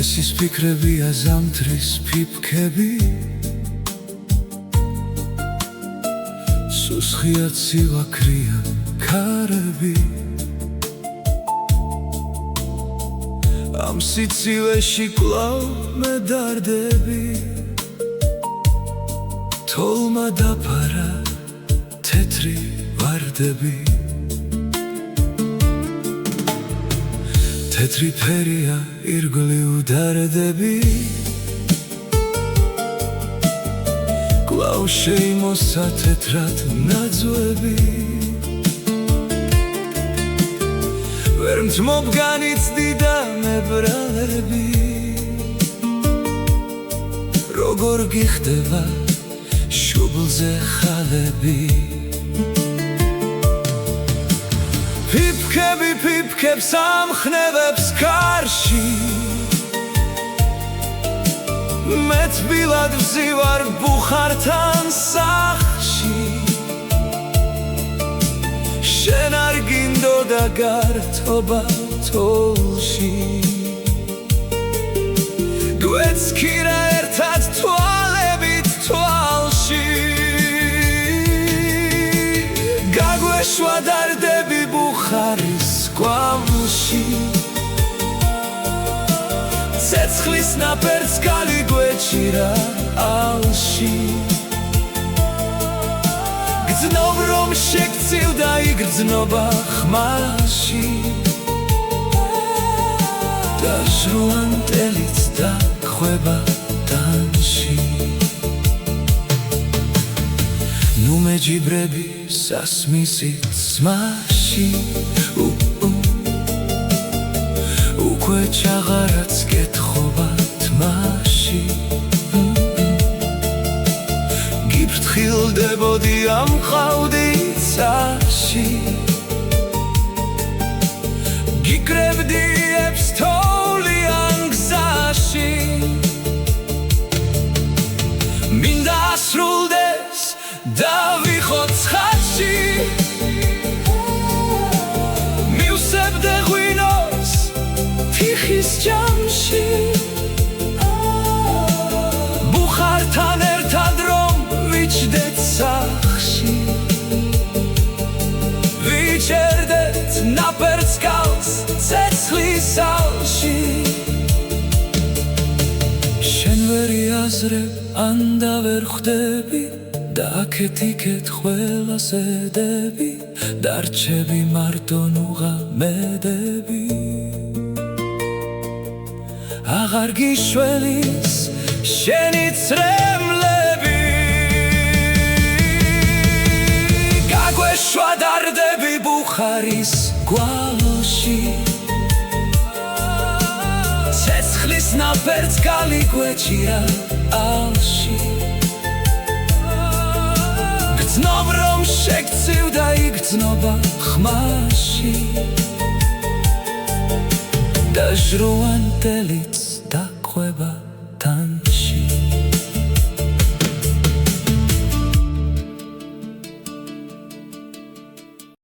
ეს ფიქრებია ზამთრის ფიფქები სუსხია ცივაქრია ქარები ამ სიცივეში კვლავ მედარდები თოლმა დაფარა თეთრი ვარდები თეთრი ფერია ირგვლივ დარდები კვლავ შეიმოსა თეთრად ნაძვები ვერ მთმობ განიცდი და მებრალები როგორ გიხდება შუბლზე ხალები ფიფქები ფიფქებს ამხნევებს კარში მე თბილად ვზივარ ბუხართან სახლში შენ არ გინდოდა გართობა თოლში გვეცქირა ერთად თვალებით თვალში გაგვეშვა დარდები ბუხარის კვამლში ცეცხლის ნაპერწ გალიგვეჭირა ალში გძნობ რომ შეგცილდა იგრძნობა ხმაში და ჟრუანტელიც დახვება თანში ნუ მეჯიბრები სასმისით სმაში უკვე ჩაღარაც კეთხობა თმაში გიფრთხილდებოდი ამ ყავდიცაში გიკრებდი ებს თოვლიან გზაში მინდა ასრულდეს და ვიხო ცხადში მივსებდე ღვინოს თიხის ჯამში ბუხართან ერთად რომ ვიჩდეთ სახლში ვიჩერდეთ ნაპერწ კალს ცეცხლის ალში შენ ვერ იაზრებ ან და ვერ ხვდები და აქეთ-იქეთ ყველას ედები დარჩები მარტო ნუღამედები აღარ გიშველის შენი წრემლები გაგვეშვა დარდები ბუხარის გვალოში ცეცხლის ნაპერწ გალიგვეჭირა ალში გძნობ რომ შეგცივდა იგრძნობა ხმაში და ჟრუანტელიც დახვება თან